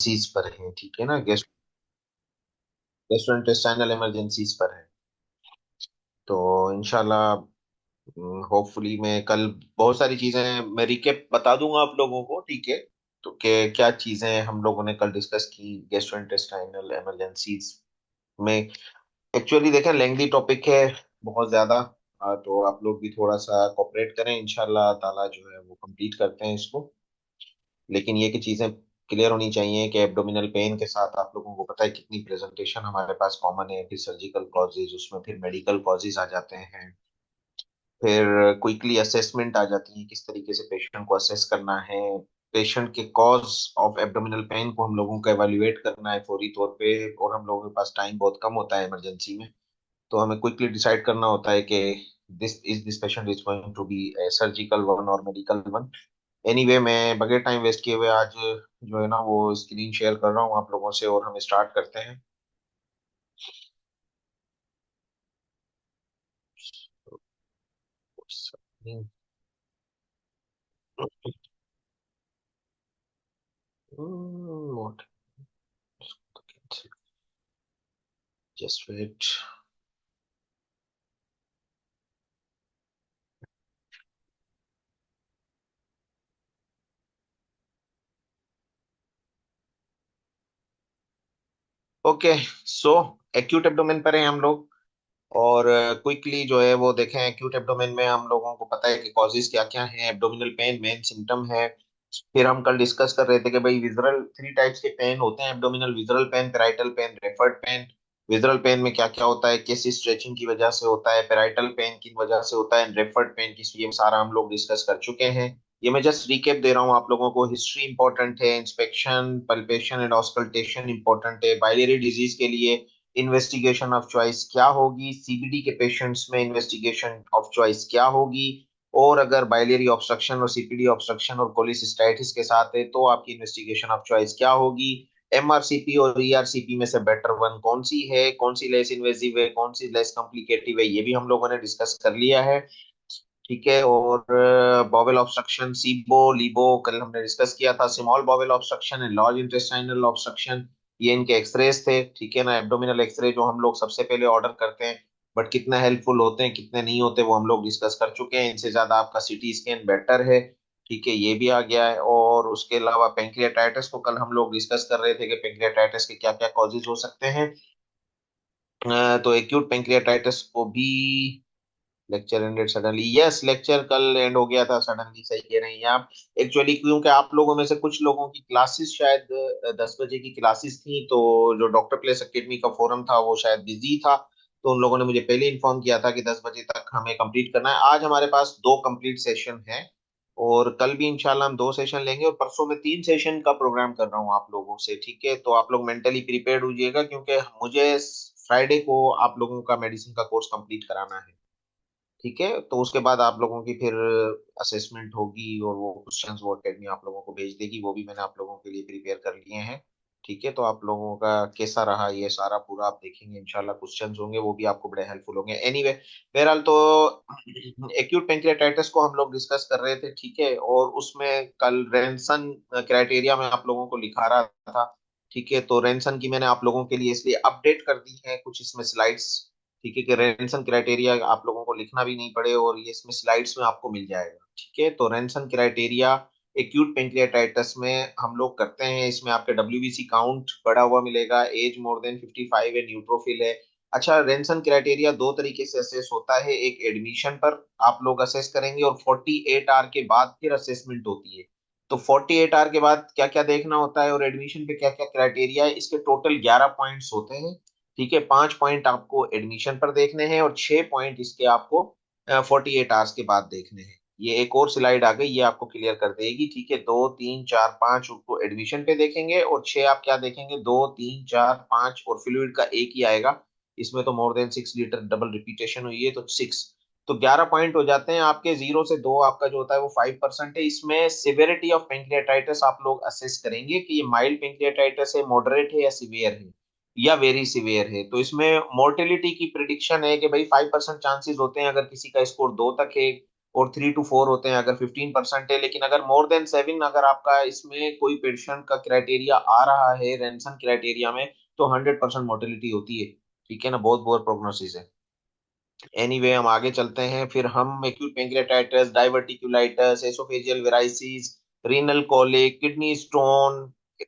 चीज पर है, ठीक है ना, गैस्ट्रोइंटेस्टाइनल इमरजेंसीज पर है। तो इंशाल्लाह होपफुली मैं कल बहुत सारी चीजें मैं रिकेप बता दूंगा आप लोगों को, ठीक है। तो क्या चीजें हम लोगों ने कल डिस्कस की गैस्ट्रोइंटेस्टाइनल इमरजेंसीज में। एक्चुअली देखें लेंथी टॉपिक है बहुत ज्यादा। तो आप लोग भी थोड़ा सा कोऑपरेट करें, इंशाल्लाह ताला जो है वो कंप्लीट करते हैं इसको। लेकिन ये कि चीजें क्लियर होनी चाहिए कि एब्डोमिनल पेन के साथ आप लोगों को पता है कितनी प्रेजेंटेशन हमारे पास कॉमन है, फिर सर्जिकल कॉजेज, उसमें फिर मेडिकल कॉजेज आ जाते हैं, फिर क्विकली असेसमेंट आ जाती है, किस तरीके से पेशेंट को असेस करना है, पेशेंट के कॉज ऑफ एब्डोमिनल पेन को हम लोगों को एवेल्युएट करना है फौरी तौर पे। और हम लोगों के पास टाइम बहुत कम होता है इमरजेंसी में, तो हमें क्विकली डिसाइड करना होता है कि this patient is going to be surgical one और मेडिकल वन। एनीवे मैं बगैर टाइम वेस्ट किए हुए आज जो है ना वो स्क्रीन शेयर कर रहा हूँ आप लोगों से, और हम स्टार्ट करते हैं। Just wait. Okay, so acute abdomen पर हैं हम लोग। और क्विकली जो है वो देखें, एक्यूट एब्डोमेन में हम लोगों को पता है कि कॉजेज क्या क्या हैं। एब्डोमिनल पेन मेन सिम्टम है। फिर हम कल डिस्कस कर रहे थे कि भाई विजरल थ्री टाइप्स के पेन होते हैं abdominal: visceral pain, parietal pain, referred pain. Visceral pain में क्या क्या होता है, किस स्ट्रेचिंग की वजह से होता है, पेराइटल पेन किन वजह से होता है, रेफर्ड पेन किस, ये सारा हम लोग डिस्कस कर चुके हैं। ये मैं जस्ट रिकेप दे रहा हूँ आप लोगों को। हिस्ट्री इंपॉर्टेंट है, inspection, palpation and auscultation important है। बाइलियरी डिजीज के लिए इन्वेस्टिगेशन ऑफ चॉइस क्या होगी, सीबीडी के पेशेंट्स में इन्वेस्टिगेशन ऑफ चॉइस क्या होगी, और अगर बाइलियरी ऑब्स्ट्रक्शन और सीपीडी ऑब्स्ट्रक्शन और कोलिसिस्टाइटिस के साथ है तो आपकी इन्वेस्टिगेशन ऑफ चॉइस क्या होगी। एमआरसीपी और ईआरसीपी में से बेटर वन कौन सी है, कौन सी लेस इन्वेजिव है, कौन सी लेस कॉम्प्लिकेटिव है, ये भी हम लोगों ने डिस्कस कर लिया है, ठीक है। और बॉवेल ऑब्स्ट्रक्शन, सीबो लीबो कल हमने डिस्कस किया था। Small bowel obstruction and large intestinal obstruction, ये इनके एक्सरेज थे, ठीक है ना। एब्डोमिनल एक्सरे जो हम लोग सबसे पहले ऑर्डर करते हैं, बट कितना हेल्पफुल होते हैं कितने नहीं होते वो हम लोग डिस्कस कर चुके हैं। इनसे ज्यादा आपका सीटी स्कैन बेटर है, ठीक है, ये भी आ गया है। और उसके अलावा पेंक्रियाटाइटिस को कल हम लोग डिस्कस कर रहे थे कि पेंक्रियाटाइटिस के क्या क्या कॉजेज हो सकते हैं। तो एक्यूट पेंक्रियाटाइटिस को भी lecture ended suddenly, yes lecture कल एंड हो गया था सडनली, सही कह रही हैं आप। एक्चुअली क्योंकि आप लोगों में से कुछ लोगों की क्लासेस शायद 10 बजे की क्लासेस थी, तो जो डॉक्टर प्लेस एकेडमी का फोरम था वो शायद बिजी था, तो उन लोगों ने मुझे पहले इन्फॉर्म किया था कि 10 बजे तक हमें कंप्लीट करना है। आज हमारे पास दो कंप्लीट सेशन है, और कल भी इंशाल्लाह हम दो सेशन लेंगे, और परसों में तीन सेशन का प्रोग्राम कर रहा हूँ आप लोगों से, ठीक है। तो आप लोग मेंटली प्रिपेयर्ड होइएगा, क्योंकि मुझे फ्राइडे को आप लोगों का मेडिसिन का कोर्स कंप्लीट कराना है, ठीक है। तो उसके बाद आप लोगों की फिर असेसमेंट होगी, और वो क्वेश्चंस वो अकेडमी आप लोगों को भेज देगी, वो भी मैंने आप लोगों के लिए प्रिपेयर कर लिए हैं, ठीक है। तो आप लोगों का कैसा रहा ये सारा पूरा आप देखेंगे, इंशाल्लाह क्वेश्चंस होंगे वो भी आपको बड़े हेल्पफुल होंगे। एनीवे बहरहाल तो एक्यूट पेंक्रियाटाइटिस को हम लोग डिस्कस कर रहे थे, ठीक है। और उसमें कल रेंसन क्राइटेरिया में आप लोगों को लिखा रहा था, ठीक है। तो रेंसन की मैंने आप लोगों के लिए इसलिए अपडेट कर दी है कुछ इसमें स्लाइड्स, ठीक है, कि रेंसन क्राइटेरिया आप लोगों को लिखना भी नहीं पड़े, और ये इसमें स्लाइड्स में आपको मिल जाएगा, ठीक है। तो रेंसन क्राइटेरिया एक्यूट पेंक्रियाटाइटिस में हम लोग करते हैं। इसमें आपके डब्ल्यूबीसी काउंट बढ़ा हुआ मिलेगा, एज मोर देन 55 है, न्यूट्रोफिल है। अच्छा, रेंसन क्राइटेरिया दो तरीके से असेस होता है, एक एडमिशन पर आप लोग असेस करेंगे, और 48 आवर के बाद फिर असेसमेंट होती है। तो 48 आवर के बाद क्या क्या देखना होता है, और एडमिशन पे क्या क्या क्राइटेरिया है, इसके टोटल 11 पॉइंट्स होते हैं, ठीक है। 5 पॉइंट आपको एडमिशन पर देखने हैं, और 6 पॉइंट इसके आपको 48 आवर्स के बाद देखने हैं। ये एक और स्लाइड आ गई, ये आपको क्लियर कर देगी, ठीक है। 2 3 4 5 उसको एडमिशन पे देखेंगे, और 6 आप क्या देखेंगे, 2 3 4 5, और फ्लूइड का एक ही आएगा। इसमें तो more than 6 litre double repetition हुई है, तो 6। तो 11 पॉइंट हो जाते हैं आपके। 0 से 2 आपका जो होता है वो 5% है। इसमें सिवियरिटी ऑफ पेंक्रियाटाइटिस आप लोग असेस करेंगे कि ये माइल्ड पेंक्रियाटाइटिस है, मॉडरेट है, या सीवियर है, या वेरी सीवियर है। तो इसमें मोर्टेलिटी की प्रिडिक्शन है कि भाई 5% चांसेस होते हैं अगर किसी का स्कोर 2 तक है, और 3 to 4 होते हैं अगर 15% है। लेकिन अगर more than 7 अगर आपका इसमें कोई पेशेंट का क्राइटेरिया आ रहा है रेंसन क्राइटेरिया में, तो 100% मोर्टेलिटी होती है। ठीक है ना, बहुत बहुत प्रोग्नोसिस है। एनीवे हम आगे चलते हैं। फिर हम acute pancreatitis, diverticulitis, oesophageal varices, renal colic, kidney stone,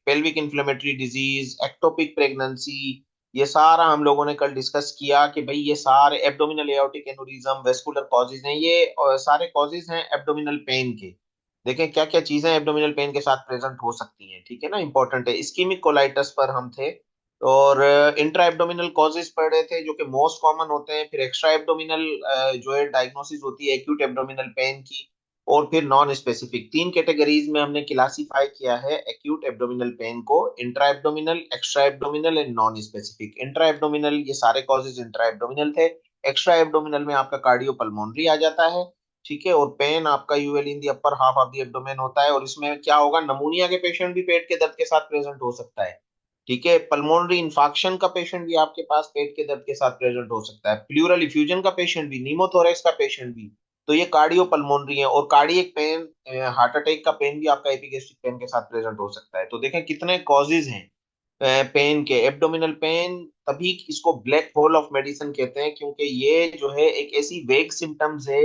pelvic inflammatory disease, ectopic pregnancy, ये सारा हम लोगों ने कल डिस्कस किया कि भाई ये सारे abdominal aortic aneurysm vascular causes हैं, ये सारे कॉजेज हैं एब्डोमिनल पेन के। देखें क्या क्या चीजें एब्डोमिनल पेन के साथ प्रेजेंट हो सकती हैं। ठीक है ना, इंपॉर्टेंट है। इस्कीमिक कोलाइटिस पर हम थे, और इंट्रा एब्डोमिनल कॉजेज पढ़ रहे थे जो कि मोस्ट कॉमन होते हैं। फिर एक्स्ट्रा एब्डोमिनल जो है डायग्नोसिस होती है एक्यूट एब्डोमिनल पेन की। और फिर नॉन स्पेसिफिक, 3 कैटेगरीज में हमने क्लासीफाई किया है एक्यूट एब्डोमिनल पेन को: intra abdominal, extra abdominal and non specific. Intra abdominal ये सारे कॉजेज इंट्रा एब्डोमिनल थे। एक्स्ट्रा एब्डोमिनल में आपका कार्डियो पल्मोनरी आ जाता है। ठीक है, और पेन आपका usually in the upper half of the abdomen होता है। और इसमें क्या होगा, नमूनिया के पेशेंट भी पेट के दर्द के साथ प्रेजेंट हो सकता है। ठीक है, पल्मोनरी इन्फाक्शन का पेशेंट भी आपके पास पेट के दर्द के साथ प्रेजेंट हो सकता है। प्लूरल इफ्यूजन का पेशेंट भी, निमोथोरेक्स का पेशेंट भी। तो ये कार्डियो पल्मोनरी है। और कार्डियक पेन, हार्ट अटैक का पेन भी आपका एपिगेस्ट्रिक पेन के साथ प्रेजेंट हो सकता है। तो देखें कितने कॉजेज हैं पेन के। एब्डोमिनल पेन, तभी इसको ब्लैक होल ऑफ मेडिसिन कहते हैं, क्योंकि ये जो है एक ऐसी वेग सिम्टम्स है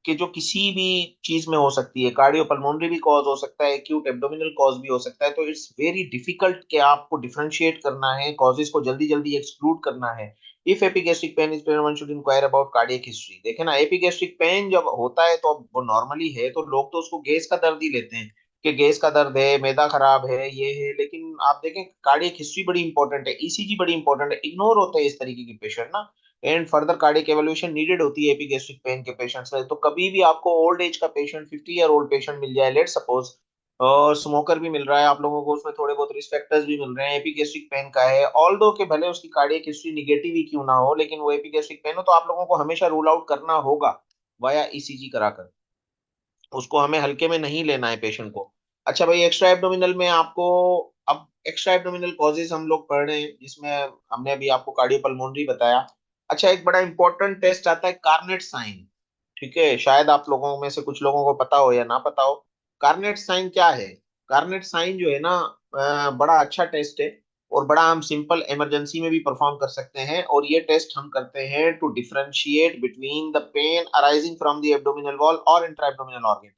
कि जो किसी भी चीज में हो सकती है। कार्डियो पल्मोनरी भी कॉज हो सकता है, एक्यूट एब्डोमिनल कॉज भी हो सकता है। तो इट्स वेरी डिफिकल्ट कि आपको डिफरेंशिएट करना है, कॉजेज को जल्दी जल्दी एक्सक्लूड करना है। If epigastric pain is present, one should inquire about cardiac history. देखे ना, एपिगेस्ट्रिक पेन जब होता है तो अब वो नॉर्मली है, तो लोग तो उसको गैस का दर्द ही लेते हैं कि गैस का दर्द है, मैदा खराब है, ये है। लेकिन आप देखें कार्डियक हिस्ट्री बड़ी इंपॉर्टेंट है, ईसीजी बड़ी इंपॉर्टेंट है। इग्नोर होते हैं इस तरीके के पेशेंट ना। And further cardiac evolution needed होती है एपिगेस्ट्रिक पेन के पेशेंट्स में। तो कभी भी आपको ओल्ड एज का पेशेंट, 50 ईयर ओल्ड पेशेंट मिल जाए, लेट सपोज, और स्मोकर भी मिल रहा है आप लोगों को, उसमें थोड़े बहुत रिस्क फैक्टर्स भी मिल रहे हैं, एपिगेस्ट्रिक पेन का है, ऑल दो के भले उसकी कार्डियक हिस्ट्री निगेटिव ही क्यों ना हो, लेकिन वो एपिगेस्ट्रिक पेन हो, तो आप लोगों को हमेशा रूल आउट करना होगा वाया ईसीजी कराकर। उसको हमें हल्के में नहीं लेना है पेशेंट को। अच्छा भाई, एक्स्ट्रा एब्डोमिनल में आपको, अब एक्स्ट्रा एब्डोमिनल कॉजेज हम लोग पढ़ रहे हैं, जिसमें हमने अभी आपको कार्डियोपल्मोनरी बताया। अच्छा, एक बड़ा इंपॉर्टेंट टेस्ट आता है कार्नेट साइन। ठीक है, शायद आप लोगों में से कुछ लोगों को पता हो या ना पता हो। कार्नेट साइन क्या है? कार्नेट साइन जो है ना, बड़ा अच्छा टेस्ट है, और बड़ा हम सिंपल इमरजेंसी में भी परफॉर्म कर सकते हैं। और ये टेस्ट हम करते हैं to differentiate between the pain arising from the abdominal wall और इंट्रा एब्डोमिनल ऑर्गन।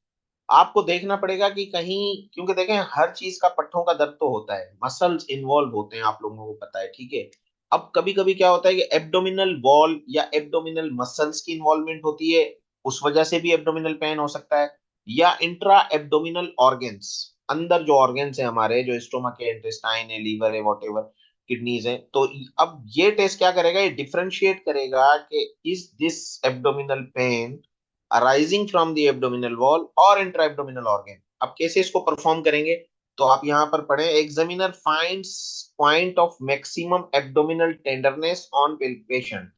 आपको देखना पड़ेगा कि कहीं, क्योंकि देखें हर चीज का पट्टों का दर्द तो होता है, मसल्स इन्वॉल्व होते हैं, आप लोगों को पता है। ठीक है, अब कभी कभी क्या होता है कि एब्डोमिनल वॉल या एब्डोमिनल मसल्स की इन्वॉल्वमेंट होती है, उस वजह से भी एब्डोमिनल पेन हो सकता है। या इंट्रा एब्डोमिनल ऑर्गन्स, अंदर जो ऑर्गन्स है हमारे, जो स्टोमक है, इंटेस्टाइन है, लीवर है, वॉटेवर, किडनीज है। तो अब ये टेस्ट क्या करेगा, ये डिफरेंशिएट करेगा कि is this abdominal pen arising from the abdominal wall और इंट्रा एब्डोमिनल ऑर्गन। अब कैसे इसको परफॉर्म करेंगे, तो आप यहां पर पढ़ें: examiner finds point of maximum abdominal tenderness on patient.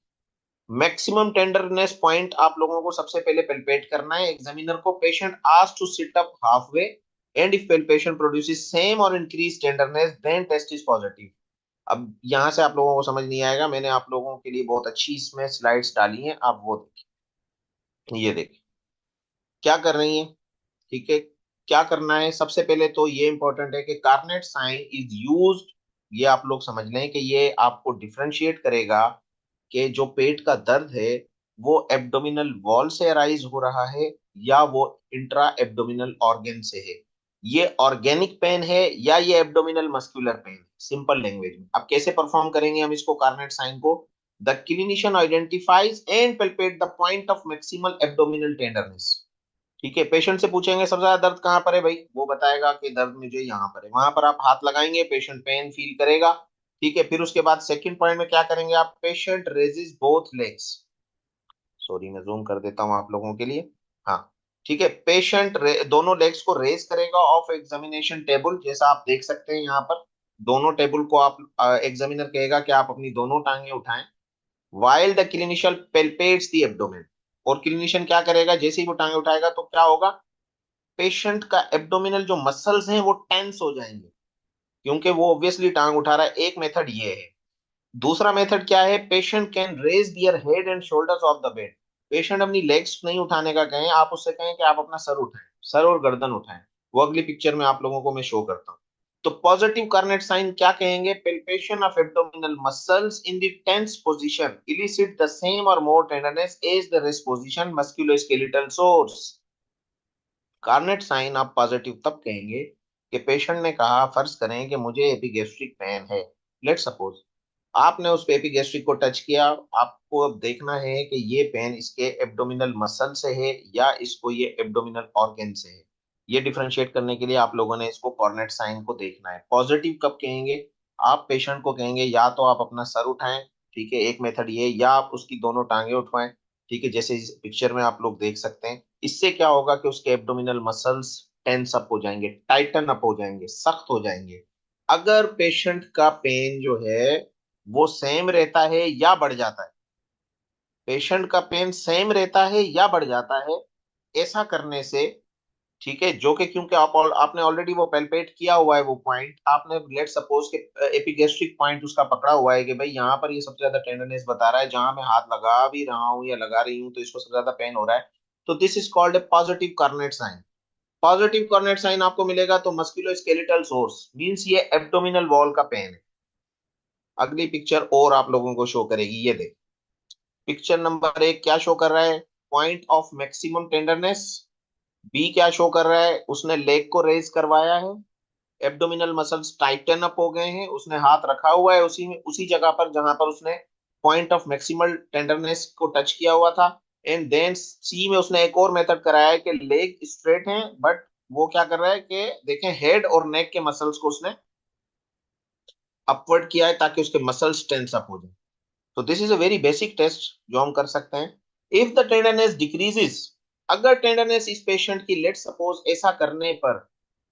Maximum tenderness point आप लोगों को सबसे पहले पेल्पेट करना है एग्जामिनर को। Patient asked to sit up half way, and if palpation produces same और increase tenderness, then test is positive. अब यहां से आप लोगों को समझ नहीं आएगा, मैंने आप लोगों के लिए बहुत अच्छी इसमें स्लाइड्स डाली हैं, आप वो देखिए। ये देखिए क्या कर रही है। ठीक है, क्या करना है, सबसे पहले तो ये इंपॉर्टेंट है कि कार्नेट साइन इज यूज्ड। ये आप लोग समझ लें कि ये आपको डिफरेंशिएट करेगा कि जो पेट का दर्द है वो एब्डोमिनल वॉल से अराइज हो रहा है या वो इंट्रा एब्डोमिनल ऑर्गन से है। ये ऑर्गेनिक पेन है या ये abdominal muscular pain, simple language में। अब कैसे परफॉर्म करेंगे हम इसको, कार्नेट साइन को: the clinician identifies and palpate the point of maximal abdominal tenderness. ठीक है, पेशेंट से पूछेंगे सबसे ज्यादा दर्द कहाँ पर है भाई, वो बताएगा कि दर्द मुझे यहाँ पर है। वहां पर आप हाथ लगाएंगे, पेशेंट पेन फील करेगा। ठीक है, फिर उसके बाद सेकंड पॉइंट में क्या करेंगे आप, पेशेंट रेजिज बोथ लेग्स। सॉरी, मैं जूम कर देता हूँ आप लोगों के लिए। हाँ, ठीक है, पेशेंट दोनों लेग्स को रेज करेगा ऑफ एग्जामिनेशन टेबल, जैसा आप देख सकते हैं यहाँ पर। दोनों टेबल को आप, एग्जामिनर कहेगा कि आप अपनी दोनों टांगे उठाएं, while the clinician palpates the abdomen. और क्लिनिशियन क्या करेगा, जैसे ही वो टांगे उठाएगा तो क्या होगा, पेशेंट का एब्डोमिनल जो मसल्स हैं वो टेंस हो जाएंगे, क्योंकि वो ऑब्वियसली टांग उठा रहा है। एक मेथड ये है। दूसरा मेथड क्या है, patient can raise their head and shoulders off the bed. Patient अपनी लेग्स नहीं उठाने का कहें, आप उससे कहें कि आप अपना सर उठाएं, सर और गर्दन उठाएं। वो अगली पिक्चर में आप लोगों को मैं शो करता हूँ। तो पॉजिटिव कार्नेट साइन क्या कहेंगे? Palpation of abdominal muscles in the tense position elicit the same और more tenderness as the rest position musculoskeletal source. Carnett sign आप पॉजिटिव तब कहेंगे कि पेशेंट ने कहा, फर्ज करें कि मुझे एपिगेस्ट्रिक पेन है, लेट सपोज, आपने उस एपिगेस्ट्रिक को टच किया। आपको अब देखना है कि ये पेन इसके एब्डोमिनल मसल से है या इसको ये एब्डोमिनल ऑर्गन से है। ये डिफरेंशिएट करने के लिए आप लोगों ने इसको कॉर्नेट साइन को देखना है। पॉजिटिव कब कहेंगे? आप पेशेंट को कहेंगे या तो आप अपना सर उठाएं, ठीक है, एक मेथड ये, या आप उसकी दोनों टांगे उठवाएं, ठीक है, जैसे इस पिक्चर में आप लोग देख सकते हैं। इससे क्या होगा कि उसके एब्डोमिनल मसल्स टेंस अप हो जाएंगे, टाइटन अप हो जाएंगे, सख्त हो जाएंगे। अगर पेशेंट का पेन जो है वो सेम रहता है या बढ़ जाता है, पेशेंट का पेन सेम रहता है या बढ़ जाता है, ऐसा करने से, ठीक है, जो कि क्योंकि आपने ऑलरेडी वो पेल्पेट किया हुआ है, वो पॉइंट आपने लेट सपोज के एपिगेस्ट्रिक पॉइंट उसका पकड़ा हुआ है कि भाई यहाँ पर ये सबसे ज्यादा टेंडरनेस बता रहा है, जहां मैं हाथ लगा भी रहा हूँ या लगा रही हूँ तो इसको सबसे ज्यादा पेन हो रहा है। तो this is called a positive Carnett sign. Positive Carnett sign आपको मिलेगा तो मस्कुलोस्केलेटल सोर्स मींस ये एब्डोमिनल वॉल का पेन है। अगली पिक्चर और आप लोगों को शो करेगी, ये देख। पिक्चर नंबर 1 क्या शो कर रहा है? Point of maximum tenderness. B क्या शो कर रहा है? उसने लेग को रेज करवाया है, एब्डोमिनल मसल्स टाइटन अप हो गए हैं, उसने हाथ रखा हुआ है उसी में, उसी जगह पर जहां पर उसने पॉइंट ऑफ मैक्सिमल टेंडरनेस को टच किया हुआ था। एंड देन सी में उसने एक और मेथड कराया है कि लेग स्ट्रेट है, बट वो क्या कर रहा है कि देखें, हेड और नेक के मसल्स को उसने अपवर्ड किया है ताकि उसके मसल्स टेंस अप हो जाए। तो this is a very basic test जो हम कर सकते हैं। इफ द टेंडरनेस डिक्रीजेस, अगर टेंडरनेस इस पेशेंट की लेट सपोज ऐसा करने पर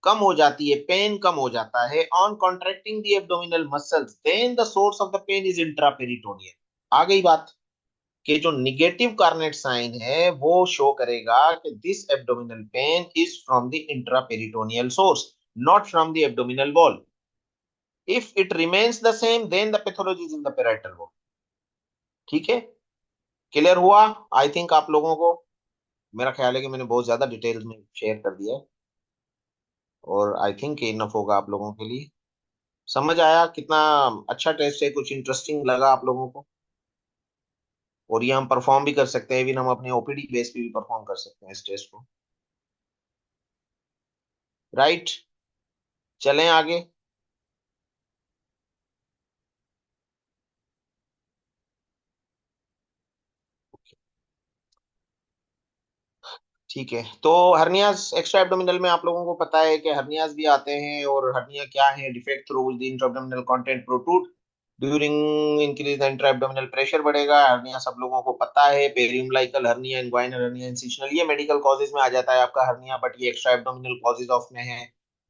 कम हो जाती है, पेन कम हो जाता है on contracting the abdominal muscles, then the source of the pain is intraperitoneal. आ गई बात कि जो निगेटिव कार्नेट साइन है वो शो करेगा कि this abdominal pain is from the intraperitoneal source, not from the abdominal wall. If it remains the same then the pathology is in the parietal wall. ठीक है, क्लियर हुआ? आई थिंक आप लोगों को, मेरा ख्याल है कि मैंने बहुत ज्यादा डिटेल्स में शेयर कर दिया है, और आई थिंक इनफ होगा आप लोगों के लिए। समझ आया कितना अच्छा टेस्ट है? कुछ इंटरेस्टिंग लगा आप लोगों को? और ये हम परफॉर्म भी कर सकते हैं, इवन हम अपने ओपीडी बेस पे भी परफॉर्म कर सकते हैं इस टेस्ट को। राइट, चलें आगे। ठीक है, तो हर्नियाज एक्स्ट्रा एब्डोमिनल में आप लोगों को पता है कि हर्नियाज भी आते हैं, और हर्निया क्या है? Defect through the intra abdominal content protrude during increase intra abdominal pressure बढ़ेगा। हर्निया सब लोगों को पता है, periumbilical hernia, inguinal hernia, incisional, ये मेडिकल कॉजेज में आ जाता है आपका हर्निया, बट ये एक्स्ट्रा एब्डोमिनल कॉजेज ऑफ में है।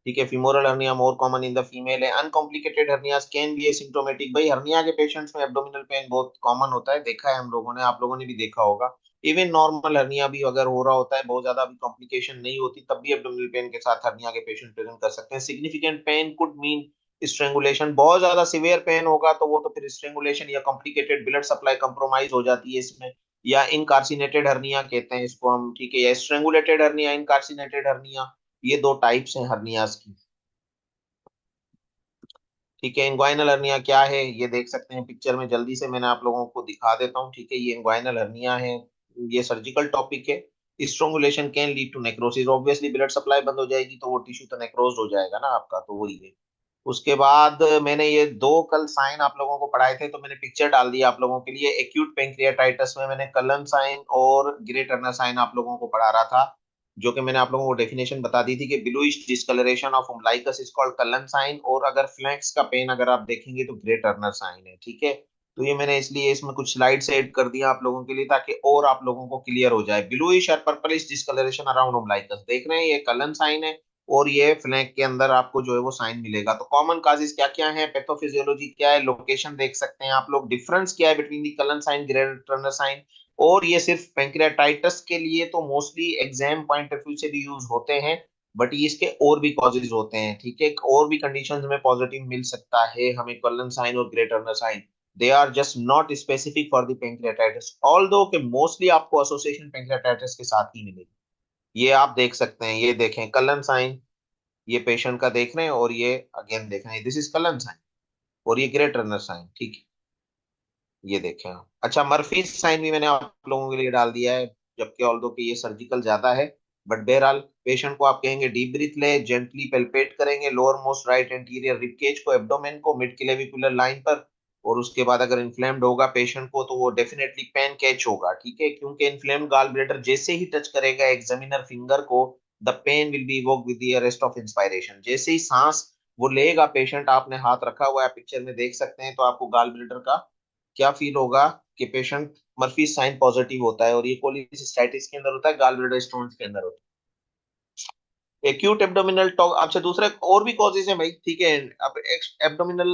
ठीक है, femoral hernia more common in the female है। Uncomplicated hernias can be asymptomatic. भाई हर्निया के पेशेंट्स में एब्डोमिनल पेन बहुत कॉमन होता है, देखा है हम लोगों ने, आप लोगों ने भी देखा होगा। इवन नॉर्मल हर्निया भी अगर हो रहा होता है, बहुत ज्यादा भी कॉम्प्लिकेशन नहीं होती, तब भी एब्डोमिनल पेन के साथ हर्निया के पेशेंट प्रेजेंट कर सकते हैं। Significant pain could mean strangulation, बहुत ज्यादा सिवियर पेन होगा तो वो तो फिर स्ट्रेंगुलेशन या कॉम्प्लिकेटेड ब्लड सप्लाई कंप्रोमाइज हो जाती है इसमें, या इनकार्सिनेटेड हर्निया कहते हैं इसको हम, ठीक है, या स्ट्रेंगुलेटेड हर्निया, इनकार्सिनेटेड हर्निया, ये दो टाइप्स हैं हर्नियाज की। ठीक है, इंग्वाइनल हर्निया क्या है ये देख सकते हैं पिक्चर में, जल्दी से मैंने आप लोगों को दिखा देता हूँ। ठीक है, ये इंग्वाइनल हर्निया है, ये सर्जिकल टॉपिक है। Strangulation can lead to necrosis, obviously blood supply बंद हो जाएगी तो वो टिश्यू तो नेक्रोज हो जाएगा ना आपका, तो वही है। उसके बाद मैंने ये दो कल साइन आप लोगों को पढ़ाए थे, तो मैंने पिक्चर डाल दी आप लोगों के लिए। एक्यूट पेंक्रियाटाइटिस में मैंने कलन साइन और ग्रे टर्नर साइन आप लोगों को पढ़ा रहा था, जो कि मैंने आप लोगों को डेफिनेशन बता दी थी कि bluish discolouration of umbilicus is called Cullen sign, और अगर फ्लैंक्स का पेन अगर आप देखेंगे तो ग्रे टर्नर साइन है। ठीक है, तो ये मैंने इसलिए इसमें कुछ स्लाइड्स ऐड कर दिया आप लोगों के लिए ताकि और आप लोगों को क्लियर हो जाए। ब्लूइश और पर्पलिश डिस्कलरेशन अराउंड उम्बिलिकस देख रहे हैं, ये कलन साइन है, और ये फ्लैंक के अंदर आपको जो है वो साइन मिलेगा। तो कॉमन काजेस क्या क्या है, पैथोफिजियोलॉजी क्या है, लोकेशन देख सकते हैं आप लोग, डिफरेंस क्या है between the Cullen sign Grey Turner sign. और ये सिर्फ पेंक्रियाटाइटिस के लिए तो mostly exam point of view से भी यूज होते हैं, बट ये इसके और भी कॉजेज होते हैं। ठीक है, और भी कंडीशंस में पॉजिटिव मिल सकता है हमें कलन साइन और Grey Turner sign. They are just not specific for the pancreatitis, although कि मोस्टली आपको एसोसिएशन पेंक्रियाटाइटिस के साथ ही मिलेगी। ये आप देख सकते हैं, ये देखें कलन साइन, ये पेशेंट का देख रहे हैं, और ये अगेन देख रहे हैं, दिस इज कलन साइन, और ये ग्रेट रनर साइन, ठीक है, ये देखें आप। अच्छा, मर्फी साइन भी मैंने आप लोगों के लिए डाल दिया है, जबकि ऑल्दो कि ये सर्जिकल ज्यादा है, बट बहरहाल पेशेंट को आप कहेंगे डीप ब्रीथ ले, जेंटली पेल्पेट करेंगे lower most right anterior rib cage को, एब्डोमेन को, मिड क्लेविकुलर लाइन पर, और उसके बाद अगर इन्फ्लेम्ड होगा पेशेंट को तो वो डेफिनेटली पेन कैच होगा, ठीक है, क्योंकि इन्फ्लेम्ड गॉल ब्लैडर जैसे ही टच करेगा एग्जामिनर फिंगर को, the pain will be evoked with the arrest of inspiration. जैसे ही सांस वो लेगा पेशेंट, आपने हाथ रखा हुआ है पिक्चर में देख सकते हैं, तो आपको गॉल ब्लैडर का क्या फील होगा कि पेशेंट मर्फी साइन पॉजिटिव होता है, और ये कोलिसिस्टाइटिस के अंदर होता है, गॉल ब्लैडर स्टोन्स के अंदर होता है। एक्यूट एब्डोमिनल टॉक, अच्छा दूसरे और भी कॉजेज हैं भाई, ठीक है, अब abdominal,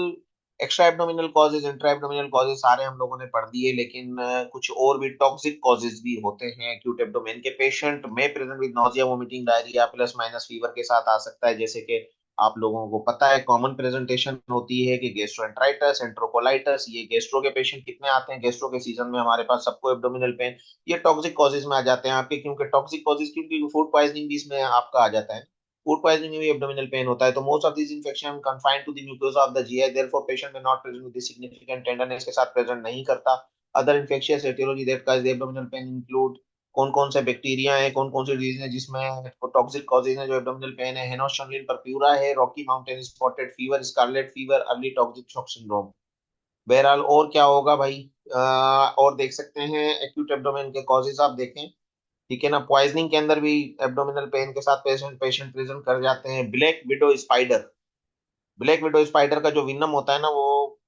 extra abdominal causes, intra abdominal causes सारे हम लोगों ने पढ़ दिए, लेकिन कुछ और भी टॉक्सिक कॉजेज भी होते हैं एक्यूट एब्डोमेन के। पेशेंट में present with nausea, vomiting, diarrhoea plus minus fever के साथ आ सकता है, जैसे कि आप लोगों को पता है कॉमन प्रेजेंटेशन होती है कि गैस्ट्रोएंटराइटिस, एंट्रोकोलाइटिस, ये गैस्ट्रो के पेशेंट कितने आते हैं गैस्ट्रो के सीजन में हमारे पास, सबको एब्डोमिनल पेन, ये टॉक्सिक कॉजेज में आ जाते हैं आपके, क्योंकि टॉक्सिक कॉजेज, क्योंकि फूड पॉइजनिंग भी इसमें आपका आ जाता है, फूड पॉइजनिंग में भी एब्डोमिनल पेन होता है। तो most of this infection confined to the mucosa of the GI, therefore patient में not present with significant tenderness के साथ प्रेजेंट नहीं करता। Other infectious aetiology that cause the abdominal pain include, कौन कौन से बैक्टीरिया है, कौन कौन सी डिजीज है जिसमें टॉक्सिक कॉजेज है जो एब्डोमिनल पेन है, हेनोशनलिन परप्यूरा है, Rocky mountain spotted fever, scarlet fever, early toxic shock syndrome. बहरहाल और क्या होगा भाई, और देख सकते हैं एक्यूट एब्डोमेन के कॉजेज आप देखें, ठीक है ना, पॉइजनिंग के अंदर भी एब्डोमिनल पेन के साथ पेशेंट पेशेंट प्रेजेंट कर जाते हैं। Black widow spider, black widow spider का जो विनम होता है ना, वो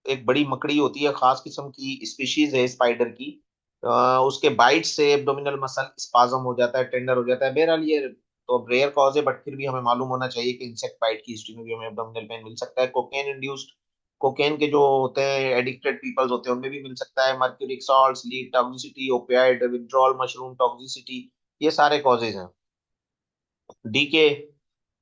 एक बड़ी मकड़ी होती है, खास किस्म की स्पीशीज है स्पाइडर की, उसके बाइट से एब्डोमिनल मसल स्पाज्म हो जाता है, टेंडर हो जाता है। बहरहाल ये तो रेयर कॉज है, बट फिर भी हमें मालूम होना चाहिए कि इंसेक्ट बाइट की हिस्ट्री में भी हमें एब्डोमिनल पेन मिल सकता है। कोकेन इंड्यूस्ड, कोकेन के जो होते हैं एडिक्टेड पीपल्स होते हैं उनमें भी मिल सकता है। Mercuric salt, lead toxicity, opioid withdrawal, mushroom toxicity, ये सारे कॉजेज हैं। डीके,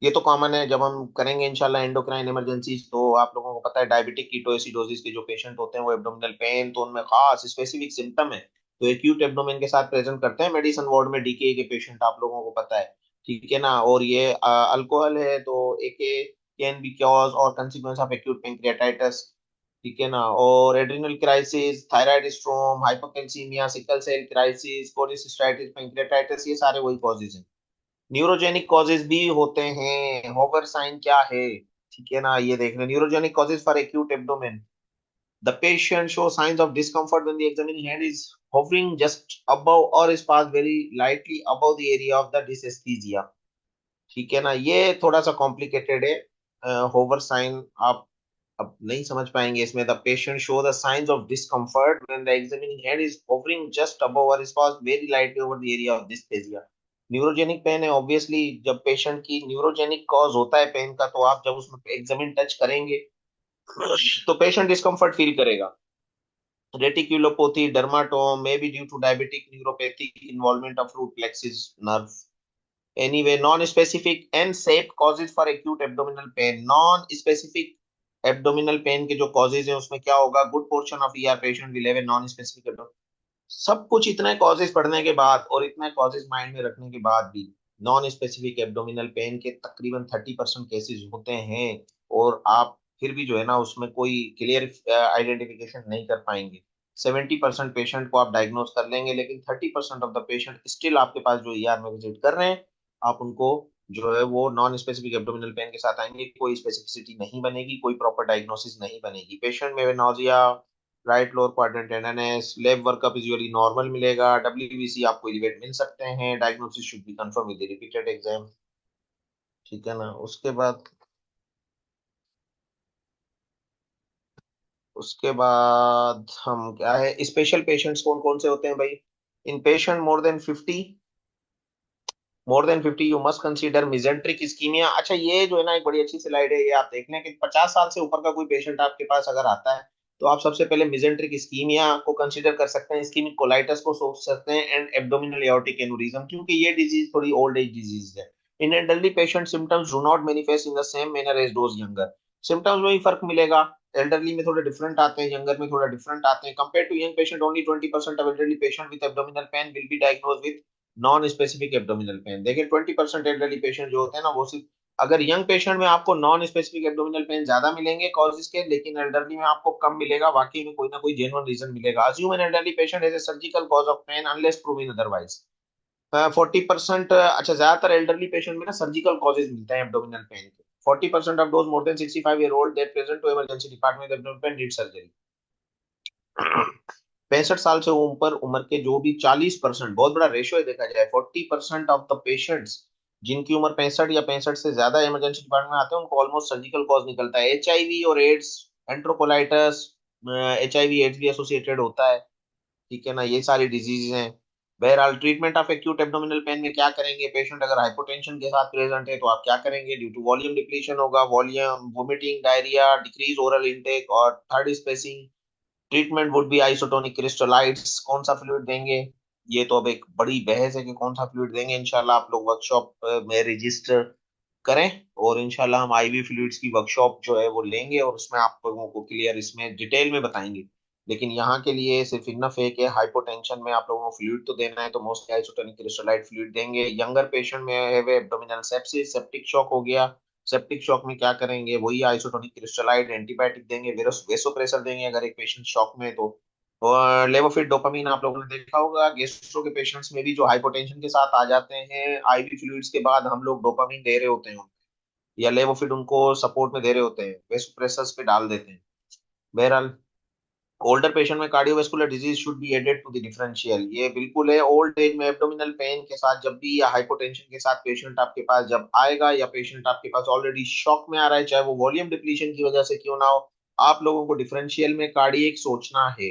ये तो कॉमन है, जब हम करेंगे इंशाल्लाह एंडोक्राइन इमरजेंसीज, तो आप लोगों को पता है डायबिटिक कीटोएसिडोसिस के जो पेशेंट होते हैं वो एब्डोमिनल पेन, तो उनमें खास स्पेसिफिक सिम्टम है, तो एक्यूट एब्डोमेन के साथ प्रेजेंट करते हैं मेडिसिन वार्ड में डीके के पेशेंट, आप लोगों को पता है, ठीक है ना। और ये अल्कोहल है, तो एके कैन बी कॉज और कंसिक्वेंस ऑफ एक्यूट पेंक्रियाटाइटिस, ठीक है ना। और adrenal crisis, thyroid storm, hypocalcaemia, sickle cell crisis, cholecystitis, pancreatitis, ये सारे वही कॉजेज हैं। न्यूरोजेनिक कॉजेज भी होते हैं, होवर साइन क्या है, ठीक है ना, ये देख रहे हैं neurogenic causes for acute abdomen. The patient shows signs of discomfort when the examining hand is hovering just above or is passed very lightly above the area of the dysesthesia, ठीक है ना, ये थोड़ा सा कॉम्प्लिकेटेड है। Hover sign आप अब नहीं समझ पाएंगे इसमें। The patient show the signs of discomfort when the examining hand is hovering just above और is passed very lightly over the area of dyspepsia. Neurogenic pain है ऑब्वियसली, जब पेशेंट की न्यूरोजेनिक कॉज होता है पेन का, तो आप जब उसमें एग्जामिन टच करेंगे तो पेशेंट डिस्कम्फर्ट फील करेगा। रेटिकुलोपैथी, dermatome may be due to diabetic neuropathic involvement of root plexus nerve. Anyway, non-specific and safe causes for acute abdominal pain. Non-specific abdominal pain के जो causes हैं उसमें क्या होगा, good portion of ER patient will have a non-specific abdominal, सब कुछ इतने causes पढ़ने के बाद और इतने causes माइंड में रखने के बाद भी नॉन स्पेसिफिक एब्डोमिनल पेन के तकरीबन 30% केसेस होते हैं, और आप फिर भी जो है ना उसमें कोई क्लियर आइडेंटिफिकेशन नहीं कर पाएंगे। 70% पेशेंट को आप डायग्नोज कर लेंगे, लेकिन 30% ऑफ द पेशेंट स्टिल आपके पास जो ईआर में विजिट कर रहे हैं, आप उनको जो है वो नॉन स्पेसिफिक एब्डोमिनल पेन के साथ आएंगे, कोई स्पेसिफिसिटी नहीं बनेगी, कोई प्रॉपर डायग्नोसिस नहीं बनेगी। पेशेंट में nausea, right lower quadrant tenderness, lab workup usually normal मिलेगा, डब्ल्यूबीसी आपको एलिवेट मिल सकते हैं, diagnosis should be confirm with repeated exam, ठीक है ना। उसके बाद हम क्या है, स्पेशल पेशेंट्स कौन कौन से होते हैं भाई। In patient more than 50 you must consider mesenteric ischaemia. अच्छा, ये जो है ना एक बड़ी अच्छी स्लाइड है, ये आप देख लें कि 50 साल से ऊपर का कोई पेशेंट आपके पास अगर आता है, तो आप सबसे पहले मिजेंट्रिक इस्कीमिया को कंसीडर कर सकते हैं, इस्कीमिक कोलाइटिस को सोच सकते हैं, एंड एब्डोमिनल एओर्टिक एन्युरिज्म, क्योंकि ये डिजीज थोड़ी ओल्ड एज डिजीज है। In elderly patient symptoms do not manifest in the same manner as those younger, symptoms में ही फर्क मिलेगा। एल्डरली में थोड़े डिफरेंट आते हैं, यंगर में थोड़ा डिफरेंट आते हैं। Compare to young patient only 20% of elderly patient with abdominal pain will be diagnose with non specific abdominal pain. देखिए 20% एल्डरली पेशेंट जो होते हैं ना वो सिर्फ, अगर यंग पेशेंट में आपको नॉन स्पेसिफिक एब्डोमिनल पेन ज्यादा मिलेंगे कॉजेज के, लेकिन एल्डरली में आपको कम मिलेगा। वाकई में कोई ना कोई जेन्युइन रीजन मिलेगा। Assume an elderly patient as a surgical cause of pain unless proven otherwise. 40%, अच्छा ज्यादातर एल्डरली पेशेंट में ना सर्जिकल कॉजेज मिलते हैं एब्डोमिनल पेन के। 40% of those more than 65 year old that present to emergency department abdominal pain need surgery. 65 साल से ऊपर उम्र के जो भी 40%, बहुत बड़ा रेशियो है देखा जाए, 40% ऑफ द पेशेंट्स जिनकी उम्र 65 या 65 से ज्यादा इमरजेंसी डिपार्टमेंट में आते हैं उनको ऑलमोस्ट सर्जिकल कॉज निकलता है। HIV और एड्स, एंट्रोकोलाइटिस, HIV एड्स भी एसोसिएटेड होता है। ठीक है ना, ये सारी डिजीज हैं। बहरहाल treatment of acute abdominal pain में क्या करेंगे, पेशेंट अगर हाइपोटेंशन के साथ प्रेजेंट है तो आप क्या करेंगे, ड्यू टू वॉल्यूम डिप्लीशन होगा, volume vomiting, diarrhoea, decrease oral intake और third spacing. Treatment would be isotonic crystalloids. कौन सा फ्लूइड देंगे, ये तो अब एक बड़ी बहस है कि कौन सा फ्लूइड देंगे। इंशाल्लाह आप लोग वर्कशॉप में रजिस्टर करें और इंशाल्लाह हम IV फ्लूइड्स की वर्कशॉप जो है वो लेंगे और उसमें आप लोगों को क्लियर इसमें डिटेल में बताएंगे। लेकिन यहाँ के लिए सिर्फ इनफ है कि हाइपोटेंशन में आप लोगों को फ्लूइड तो देना है तो मोस्टली आइसोटोनिक क्रिस्टलाइड फ्लूइड देंगे। यंगर पेशेंट में है एब्डोमिनल सेप्सिस, सेप्टिक शॉक हो गया, सेप्टिक शॉक में क्या करेंगे, वही आइसोटोनिक क्रिस्टलाइड, एंटीबायोटिक देंगे, वेसोप्रेसर देंगे अगर एक पेशेंट शॉक में है तो। और लेवोफिट डोपामीन आप लोगों ने देखा होगा गैस्ट्रो के पेशेंट्स में भी जो हाइपोटेंशन के साथ आ जाते हैं, IV फ्लूइड्स के बाद हम लोग डोपामीन दे रहे होते हैं या लेवोफिट उनको सपोर्ट में दे रहे होते हैं, वेसोप्रेसर्स पे डाल देते हैं। बहरहाल ओल्डर पेशेंट में cardiovascular disease should be added to the differential, ये बिल्कुल है। ओल्ड एज में एब्डोमिनल पेन के साथ जब भी या हाइपोटेंशन के साथ पेशेंट आपके पास जब आएगा या पेशेंट आपके पास ऑलरेडी शॉक में आ रहा है, चाहे वो वॉल्यूम डिप्लीशन की वजह से क्यों ना हो, आप लोगों को डिफरेंशियल में कार्डियक सोचना है,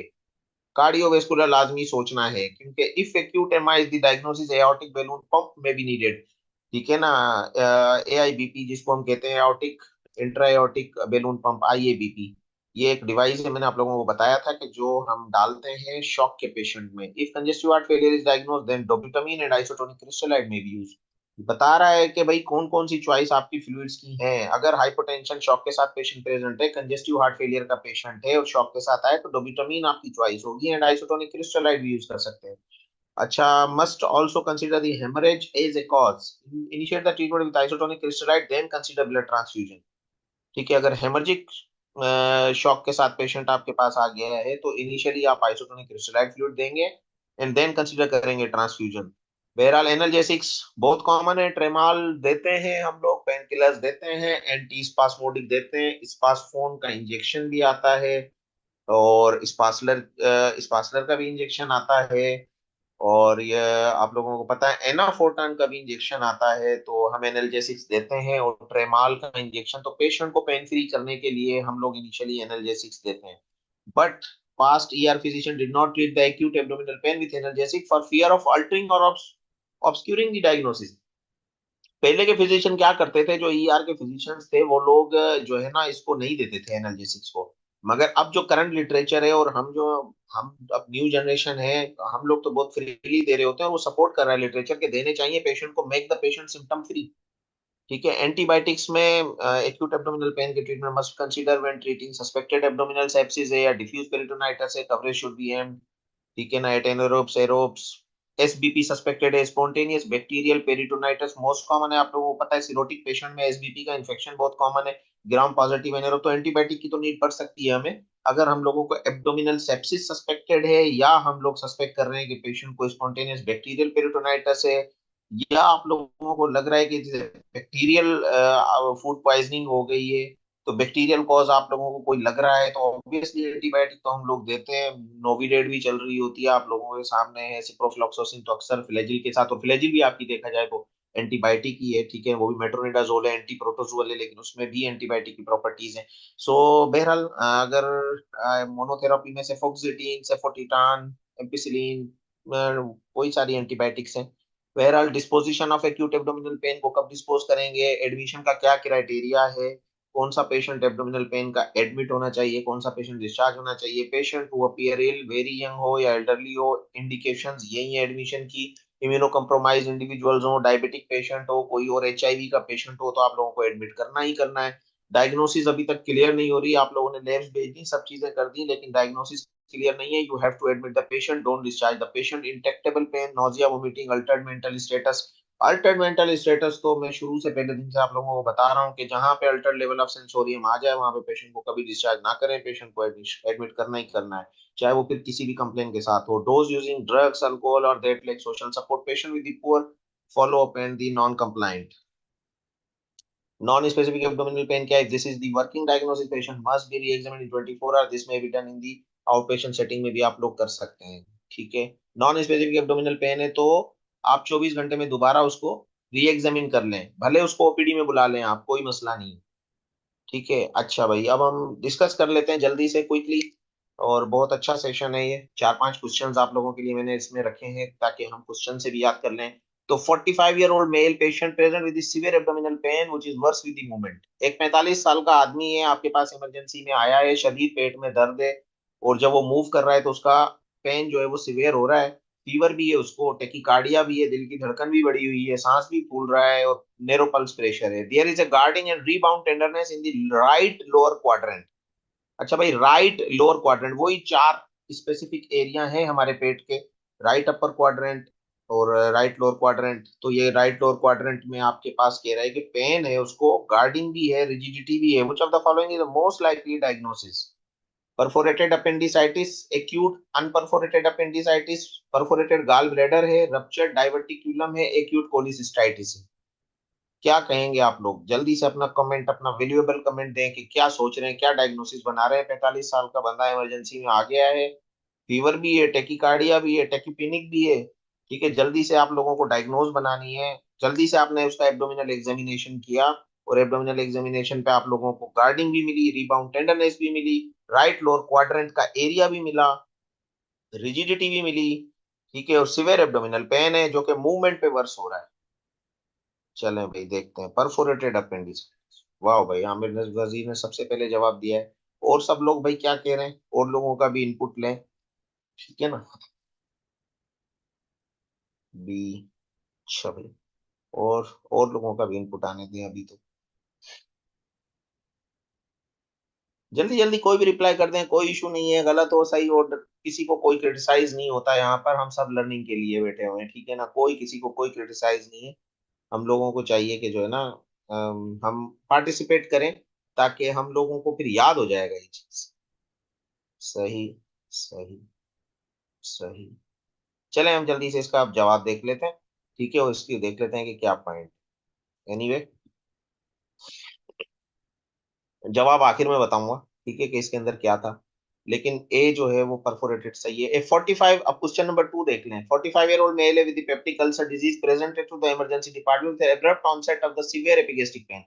कार्डियोवास्कुलर लाजमी सोचना है, क्योंकि if acute MI is the diagnosis aortic balloon pump में बी नीडेड। ठीक है ना, AIBP जिसको हम कहते हैं aortic intra aortic balloon pump, IABP, ये एक डिवाइस है, मैंने आप लोगों को बताया था कि जो हम डालते हैं शॉक के पेशेंट में। If congestive heart failure is diagnosed then डोbutamine and isotonic crystalloid may be use. बता रहा है कि भाई कौन कौन सी चॉइस आपकी फ्लूइड्स की है। अगर हाइपोटेंशन शॉक के साथ पेशेंट प्रेजेंट है, कंजेस्टिव हार्ट फेलियर का पेशेंट है और शॉक के साथ आए तो डोbutamine आपकी चॉइस होगी एंड आइसोटोनिक क्रिस्टलाइड भी यूज कर सकते हैं। अच्छा, must also consider the haemorrhage as a cause, initiate the treatment with isotonic crystalloid then consider blood transfusion. ठीक है, अगर हेमर्जिक शॉक के साथ पेशेंट आपके पास आ गया है तो इनिशियली आप आइसोटोनिक क्रिस्टलाइड फ्लूइड देंगे एंड देन कंसीडर करेंगे ट्रांसफ्यूजन। बहरहाल एनाल्जेसिक्स बहुत कॉमन है, ट्रेमाल देते हैं हम लोग, पेन किलर्स देते हैं, एंटी स्पास्मोडिक देते हैं, स्पासफोन का इंजेक्शन भी आता है और स्पासलर का भी इंजेक्शन आता है। और ये आप लोगों को पता है एनाफोर्टान का भी इंजेक्शन आता है, तो हम एनाल्जेसिक्स देते हैं। और ट्रेमाल का इंजेक्शन तो पेशेंट को पेन फ्री करने के लिए हम लोग इनिशियली एनाल्जेसिक्स देते हैं। But past physician did not treat the acute abdominal pain with analgesic for fear of altering or obscuring the diagnosis। पहले के फिजिशियन क्या करते थे, जो ER के फिजिशियंस थे वो लोग जो है ना इसको नहीं देते थे एनाल्जेसिक्स को। मगर अब जो करंट लिटरेचर है और हम अब न्यू जनरेशन है, हम लोग तो बहुत फ्रीली दे रहे होते हैं और वो सपोर्ट कर रहा है लिटरेचर के देने चाहिए पेशेंट को, make the patient symptom free. ठीक है, एंटीबायोटिक्स में एक्यूट एब्डोमिनल पेन के treatment must consider when treating suspected abdominal sepsis है या डिफ्यूज पेरिटोनाइटिस है, कवरेज शुड बी एम। ठीक है ना, एटेनोरोप्स, एरोप्स, SBP सस्पेक्टेड है, spontaneous bacterial peritonitis most common है। आप लोगों को पता है सिरोटिक पेशेंट में SBP का इन्फेक्शन बहुत कॉमन है। ग्राम पॉजिटिव एनरो तो एंटीबायोटिक की तो नीड पड़ सकती है हमें। अगर हम लोगों को एब्डोमिनल सेप्सिस सस्पेक्टेड है या हम लोग सस्पेक्ट कर रहे हैं कि पेशेंट को स्पॉन्टेनियस बैक्टीरियल पेरिटोनाइटिस है, या आप लोगों को लग रहा है कि बैक्टीरियल फूड पॉइजनिंग हो गई है, तो बैक्टीरियल कॉज आप लोगों को कोई लग रहा है तो ऑब्वियसली एंटीबायोटिक तो हम लोग देते हैं। नोविडेड भी चल रही होती है आप लोगों के सामने है, सिप्रोफ्लॉक्सासिन तो अक्सर फ्लैजिल के साथ, और फ्लैजिल भी आपकी देखा जाए तो एंटीबायोटिक ही है। ठीक है, वो भी मेट्रोनिडाजोल है, एंटी प्रोटोजोल है, लेकिन उसमें भी एंटीबायोटिक की प्रॉपर्टीज है। सो बहरहाल अगर मोनोथेरापी में सेफोक्सिटीन, सेफोटिटान, एम्पिसिलिन, कोई सारी एंटीबायोटिक्स हैं। बहरहाल disposition of acute abdominal pain को कब डिस्पोज करेंगे, एडमिशन का क्या क्राइटेरिया है, कौन सा पेशेंट एब्डोमिनल पेन का एडमिट होना चाहिए, कौन सा पेशेंट डिस्चार्ज होना चाहिए, patient who appear ill, very young हो या एल्डरली हो, इंडिकेशंस यही है एडमिशन की। इम्यूनो कम्प्रोमाइज इंडिविजुअल्स हो, डायबिटिक पेशेंट हो, कोई और HIV का पेशेंट हो तो आप लोगों को एडमिट करना ही करना है। डायग्नोसिस अभी तक क्लियर नहीं हो रही, आप लोगों ने लैब्स भेज दी, सब चीजें कर दी, लेकिन डायग्नोसिस क्लियर नहीं है। You have to admit the patient, don't discharge the patient, intractable pain, nausea, vomiting, altered mental status. Altered mental status तो मैं शुरू से पहले दिन से आप लोगों को बता रहा हूँ कि जहां पे अल्टर्ड लेवल ऑफ सेंसोरियम आ जाए वहां पे पेशेंट को कभी डिस्चार्ज ना करें, पेशेंट को एडमिट करना ही करना है, चाहे वो फिर किसी भी कंप्लेन के साथ हो। डोज यूजिंग ड्रग्स, अल्कोहल और that like social support, patient with the poor follow up and the non compliant. Non specific abdominal pain क्या है? This is the working diagnosis, patient must be re-examined in 24 hour, this may be done in the out patient setting में भी आप लोग कर सकते हैं। ठीक है, नॉन स्पेसिफिक एब्डोमिनल पेन है तो आप 24 घंटे में दोबारा उसको री एग्जामिन कर लें, भले उसको ओपीडी में बुला लें आप, कोई मसला नहीं। ठीक है, अच्छा भाई, अब हम डिस्कस कर लेते हैं जल्दी से क्विकली। और बहुत अच्छा सेशन है ये, 4-5 क्वेश्चंस आप लोगों के लिए मैंने इसमें रखे हैं ताकि हम क्वेश्चन से भी याद कर लें। तो 45 year old male patient present with severe abdominal pain which is worse with the movement. एक 45 साल का आदमी है आपके पास, इमरजेंसी में आया है, शदीद पेट में दर्द है, और जब वो मूव कर रहा है तो उसका पेन जो है वो सीवियर हो रहा है, फीवर भी है उसको, टेकिकार्डिया भी है, दिल की धड़कन भी बढ़ी हुई है, सांस भी फूल रहा है, और नैरो पल्स प्रेशर है। There is a guarding and rebound tenderness in the right lower quadrant. अच्छा भाई, राइट लोअर क्वाड्रेंट, वही 4 स्पेसिफिक एरिया हैं हमारे पेट के, राइट अपर क्वाड्रेंट और राइट लोअर क्वाड्रेंट। तो ये राइट लोअर क्वाड्रेंट में आपके पास कह रहा है कि पेन है, उसको गार्डिंग भी है, रिजिडिटी भी है। Which of the following is the most likely diagnosis? Perforated appendicitis, acute unperforated appendicitis, perforated gall bladder है, रप्चर्ड डाइवर्टिक्यूलम है, एक्यूट कोलिसिस्टाइटिस है। क्या कहेंगे आप लोग? जल्दी से अपना कमेंट, अपना वैल्यूएबल कमेंट दें कि क्या सोच रहे हैं, क्या डायग्नोसिस बना रहे हैं। 45 साल का बंदा इमरजेंसी में आ गया है, फीवर भी है, टेकिकार्डिया भी है, टेकिपिनिक भी है। ठीक है, जल्दी से आप लोगों को डायग्नोज बनानी है। जल्दी से आपने उसका एब्डोमिनल एग्जामिनेशन किया, और एब्डोमिनल एग्जामिनेशन पे आप लोगों को गार्डिंग भी मिली, रिबाउंड टेंडरनेस भी मिली, राइट लोअर क्वाड्रेंट का एरिया भी मिला, रिजिडिटी भी मिली। ठीक है, और सिवियर एब्डोमिनल पेन है जो कि मूवमेंट पे वर्स हो रहा है। चलें भाई, देखते हैं परफोरेटेड अपेंडिक्स। वाह भाई, आमिर वजीर ने सबसे पहले जवाब दिया है। और सब लोग भाई क्या कह रहे हैं, और लोगों का भी इनपुट लें। ठीक है ना? बी। अच्छा भाई, और लोगों का भी इनपुट आने दें अभी तो। जल्दी जल्दी कोई भी रिप्लाई कर दें, कोई इशू नहीं है, गलत हो सही हो, किसी को कोई क्रिटिसाइज नहीं होता यहाँ पर, हम सब लर्निंग के लिए बैठे हुए हैं। ठीक है ना, कोई किसी को कोई क्रिटिसाइज नहीं है। हम लोगों को चाहिए कि जो है ना, हम पार्टिसिपेट करें, ताकि हम लोगों को फिर याद हो जाएगा ये चीज। सही, सही, सही। चलें हम जल्दी से इसका अब जवाब देख लेते हैं। ठीक है, और इसकी देख लेते हैं कि क्या पॉइंट। एनीवे, जवाब आखिर में बताऊंगा, ठीक है, कि इसके अंदर क्या था। लेकिन ए जो है वो परफोरेटेड सही है। ए 45, अब क्वेश्चन नंबर 2 देख लें। 45 year old male with peptic ulcer disease presented to the emergency department with abrupt onset of the severe epigastric pain.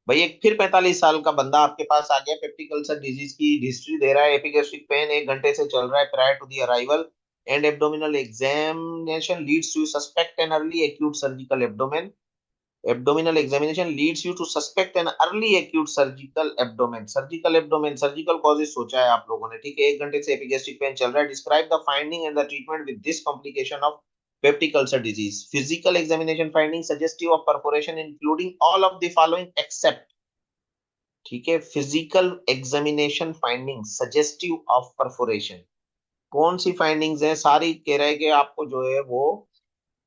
भाई एक फिर 45 साल का बंदा आपके पास आ गया, पेप्टिक अल्सर डिजीज की हिस्ट्री दे रहा है, एपिगेस्ट्रिक पेन 1 घंटे से चल रहा है prior to the arrival, and abdominal examination leads to suspect an early acute surgical abdomen. Abdominal examination leads you to suspect an early acute surgical abdomen. Surgical abdomen, surgical causes सोचा है आप लोगों ने। ठीक है, 1 घंटे से एपिगेस्ट्रिक पेन चल रहा है। Describe the finding and the treatment with this complication of peptic ulcer disease. Physical examination finding suggestive of perforation including all of the following accept. ठीक है, physical examination finding suggestive of perforation, कौन सी findings हैं? सारी कह रहे हैं कि आपको जो है वो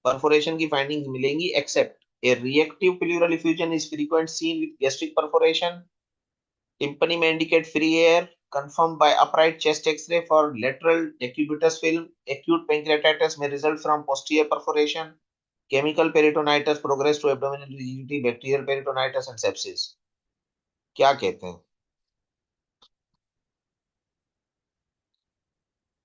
परफोरेशन की फाइंडिंग्स मिलेंगी, except a reactive pleural effusion is frequent seen with gastric perforation, tympany may indicate free air, confirmed by upright chest x-ray for lateral decubitus film, acute pancreatitis may result from posterior perforation, chemical peritonitis progress to abdominal rigidity, bacterial peritonitis and sepsis। क्या कहते हैं?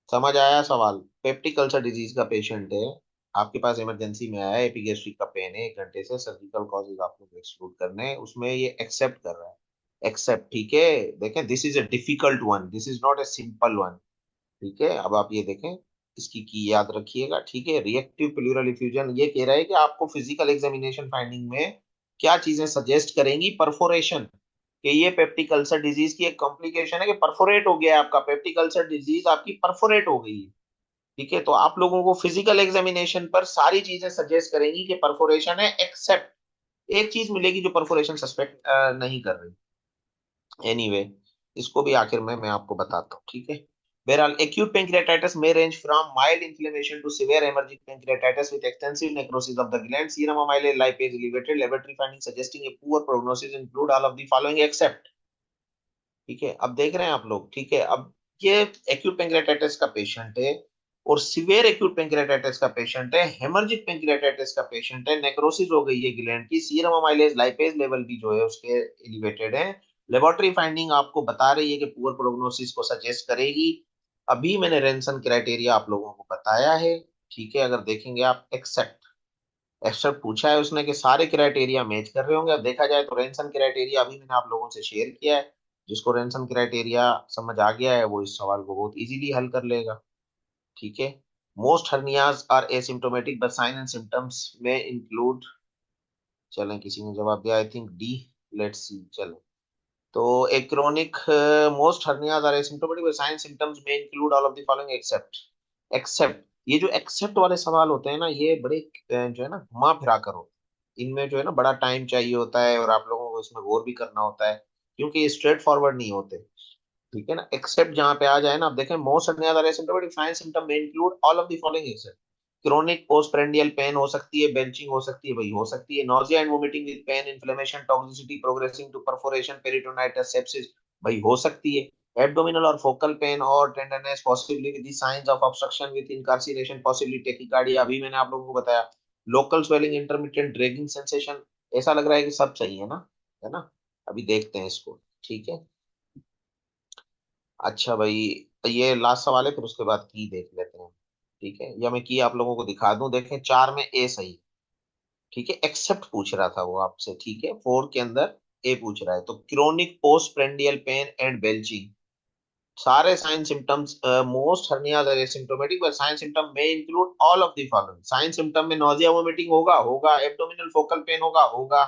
समझ आया सवाल? Peptic ulcer disease का patient है, आपके पास emergency में आया है, एपिगेस्ट्रिक का पेन है 1 घंटे से, सर्जिकल कॉजेज आप लोग एक्सक्लूड करने हैं, उसमें ये एक्सेप्ट कर रहा है। एक्सेप्ट, ठीक है। देखें, this is a difficult one, this is not a simple one. ठीक है, अब आप ये देखें, इसकी की याद रखिएगा। ठीक है, रिएक्टिव प्लूरल इफ्यूजन ये कह रहा है कि आपको फिजिकल एग्जामिनेशन फाइंडिंग में क्या चीजें सजेस्ट करेंगी? परफोरेशन, कि ये पेप्टिक अल्सर डिजीज की एक कॉम्प्लिकेशन है कि परफोरेट हो गया है आपका, पेप्टिक अल्सर डिजीज आपकी परफोरेट हो गई है। ठीक है, तो आप लोगों को फिजिकल एग्जामिनेशन पर सारी चीजें सजेस्ट करेंगी कि परफोरेशन है, एक्सेप्ट एक चीज मिलेगी जो परफोरेशन सस्पेक्ट नहीं कर रही। एनीवे इसको भी आखिर में मैं आपको बताता हूँ, ठीक है। बहरहाल acute pancreatitis may range from mild inflammation to severe emerging pancreatitis with extensive necrosis of the gland. Serum amyloid lipase elevated. Laboratory findings suggesting a poor prognosis include all of the following except, ठीक है। अब देख रहे हैं आप लोग, ठीक है। अब ये एक्यूट पेंक्रेटाइटिस का पेशेंट है और सीवियर एक्यूट पेंक्रेटाइटिस का पेशेंट है, हेमर्जिक पेंक्रेटाइटिस का पेशेंट है, नेक्रोसिस हो गई है ग्लैंड की, सीरम अमाइलेज लाइपेज लेवल भी जो है उसके एलिवेटेड है। लेबोरेटरी फाइंडिंग आपको बता रही है कि पुअर प्रोग्नोसिस को सजेस्ट करेगी। अभी मैंने रेंसन क्राइटेरिया आप लोगों को बताया है, ठीक है। अगर देखेंगे आप एक्सेप्ट, एक्सेप्ट पूछा है उसने कि सारे क्राइटेरिया मैच कर रहे होंगे। अब देखा जाए तो रेंसन क्राइटेरिया अभी मैंने आप लोगों से शेयर किया है। जिसको रेंसन क्राइटेरिया समझ आ गया है वो इस सवाल को बहुत इजीली हल कर लेगा, ठीक है। Most hernias are asymptomatic but sign and symptoms may include, चलें किसी ने जवाब दिया, I think D, let's see, चलें। तो एक chronic most hernias are asymptomatic with sign symptoms may include all of the following except. Except, ये जो एक्सेप्ट वाले सवाल होते हैं ना, ये बड़े जो है ना घुमा फिरा कर होते हैं। इनमें जो है ना बड़ा टाइम चाहिए होता है और आप लोगों को इसमें गौर भी करना होता है, क्योंकि ये स्ट्रेट फॉरवर्ड नहीं होते, ठीक है ना। एक्सेप्ट जहां पे आ जाए ना, आप देखें most hernias are asymptomatic sign symptom may include all of the following except. Chronic postprandial pain हो सकती है, बेंचिंग हो सकती है, भाई हो सकती है। Nausea and vomiting with pain, inflammation, toxicity progressing to perforation, peritonitis, sepsis, भाई हो सकती है। एब्डोमिनल और फोकल पेन और tenderness possibly with the signs of obstruction with incarceration, possibly tachycardia, अभी मैंने आप लोगों को बताया। Local swelling, intermittent dragging sensation, ऐसा लग रहा है कि सब सही है ना। अभी देखते हैं इसको, ठीक है। अच्छा भाई, ये लास्ट सवाल है, फिर उसके बाद की देख लेते हैं, ठीक है। या मैं की आप लोगों को दिखा दूं, देखें चार में ए सही, ठीक है। एक्सेप्ट पूछ रहा था वो आपसे, ठीक है। फोर के अंदर ए पूछ रहा है, तो chronic postprandial pain and belching, सारे sign symptoms, most hernias are asymptomatic but sign symptom may include all of the following. Sign symptom में नोजिया वोमिटिंग होगा, एब्डोमिनल फोकल पेन होगा,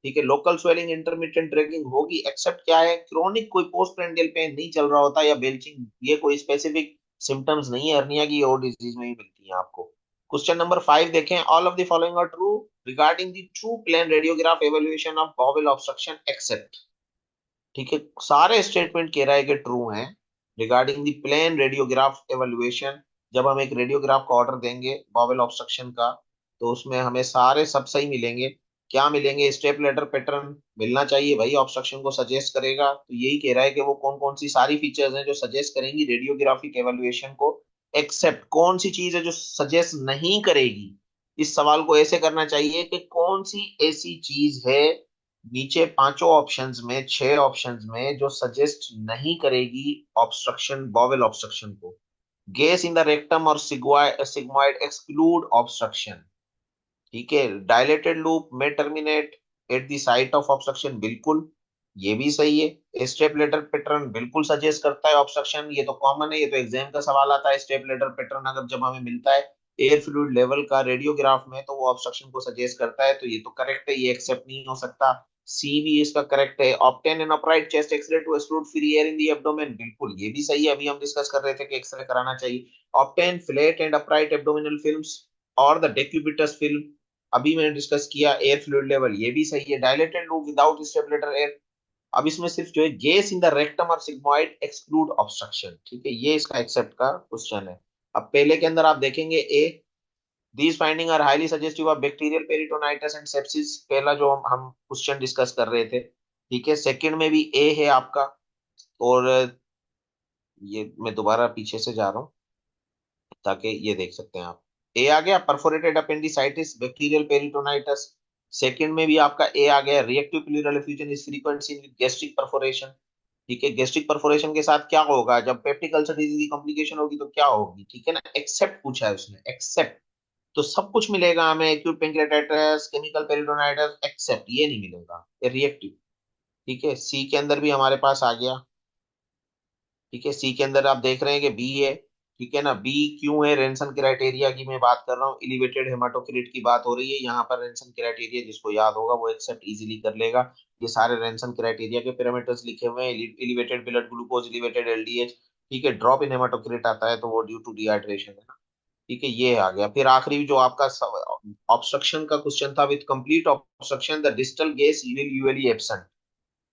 ठीक है। लोकल स्वेलिंग, इंटरमिटेंट ड्रैगिंग होगी। Except क्या है, chronic कोई पोस्ट प्रेंडियल पेन नहीं चल रहा होता, या बेल्चिंग, ये कोई स्पेसिफिक सिम्टम्स नहीं है हर्निया की, और डिजीज में ही मिलती है आपको। क्वेश्चन नंबर 5 देखें, all of the following are true regarding the true plain radiograph evaluation of bowel obstruction except, ठीक है। सारे स्टेटमेंट कह रहा है कि ट्रू हैं रिगार्डिंग द प्लेन रेडियोग्राफ एवल्युएशन। जब हम एक रेडियोग्राफ का ऑर्डर देंगे बॉवेल ऑब्स्ट्रक्शन का, तो उसमें हमें सारे सब सही मिलेंगे। क्या मिलेंगे, स्टेप लेटर पैटर्न मिलना चाहिए, भाई ऑब्स्ट्रक्शन को सजेस्ट करेगा। तो यही कह रहा है कि वो कौन कौन सी सारी फीचर्स हैं जो सजेस्ट करेंगी रेडियोग्राफिक एवल्युएशन को। एक्सेप्ट कौन सी चीज है जो सजेस्ट नहीं करेगी। इस सवाल को ऐसे करना चाहिए कि कौन सी ऐसी चीज है नीचे पांचों ऑप्शंस में, छह ऑप्शंस में, जो सजेस्ट नहीं करेगी ऑब्स्ट्रक्शन, बॉवेल ऑब्स्ट्रक्शन को। गैस इन द रेक्टम और सिग्मोइड एक्सक्लूड ऑब्स्ट्रक्शन, ठीक है। डायलेटेड लूप में terminate at the site of obstruction, बिल्कुल ये भी सही है। स्टेप लेटर पैटर्न बिल्कुल सजेस्ट करता है ऑब्स्ट्रक्शन, ये तो कॉमन है, ये तो एग्जाम का सवाल आता है। स्टेप लेटर पैटर्न अगर जब हमें मिलता है एयर फ्लूइड लेवल का रेडियोग्राफ में, तो वो ऑब्स्ट्रक्शन को सजेस्ट करता है, तो ये तो करेक्ट है, ये एक्सेप्ट नहीं हो सकता। सी भी इसका करेक्ट है। Obtain an upright chest X-ray to exclude free air in the abdomen, बिल्कुल ये भी सही है, अभी हम डिस्कस कर रहे थे कि एक्सरे कराना चाहिए। Obtain flat and upright abdominal films और द डेक्यूबिटस फिल्म, अभी मैंने डिस्कस किया। एयर फ्लूइड लेवल, ये भी सही है। डायलेटेड लूप विदाउट स्टेबलेटर एयर, अब इसमें सिर्फ जो है गैस इन द रेक्टम और सिग्मोइड एक्सक्लूड ऑब्स्ट्रक्शन, ठीक है, ये इसका एक्सेप्ट का क्वेश्चन है। अब पहले के अंदर आप देखेंगे ए, these findings are highly suggestive of bacterial peritonitis and sepsis, पहला जो हम क्वेश्चन डिस्कस कर रहे थे, ठीक है। सेकंड में भी ए है आपका। और ये मैं दोबारा पीछे से जा रहा हूँ ताकि ये देख सकते हैं आप। ए आ गया perforated appendicitis, bacterial peritonitis. Second में भी आपका ए आ गया, reactive pleural effusion is frequent seen with gastric perforation, ठीक है। गैस्ट्रिक परफोरेशन के साथ क्या होगा, जब पेप्टिक अल्सर डिजीज की कॉम्प्लिकेशन होगी तो क्या होगी, ठीक है ना। एक्सेप्ट पूछा है उसने, एक्सेप्ट, तो सब कुछ मिलेगा हमें। Acute pancreatitis, chemical peritonitis, except ये नहीं मिलेगा, ये रिएक्टिव, ठीक है। सी के अंदर भी हमारे पास आ गया, ठीक है। सी के अंदर आप देख रहे हैं कि बी है, ठीक है ना। बी क्यों है, रेंसन क्राइटेरिया की मैं बात कर रहा हूँ, एलिवेटेड हेमाटोक्रिट की बात हो रही है यहाँ पर। रेंसन क्राइटेरिया जिसको याद होगा वो एक्सेप्ट इजीली कर लेगा। ये सारे रेंसन क्राइटेरिया के पैरामीटर्स लिखे हुए हैं, elevated blood glucose, elevated LDH, ठीक है। ड्रॉप इन हेमाटोक्रिट आता है तो वो ड्यू टू डिहाइड्रेशन है ना, ठीक है। ये आ गया। फिर आखिरी जो आपका ऑब्स्ट्रक्शन का क्वेश्चन था, with complete obstruction the distal gas will usually absent,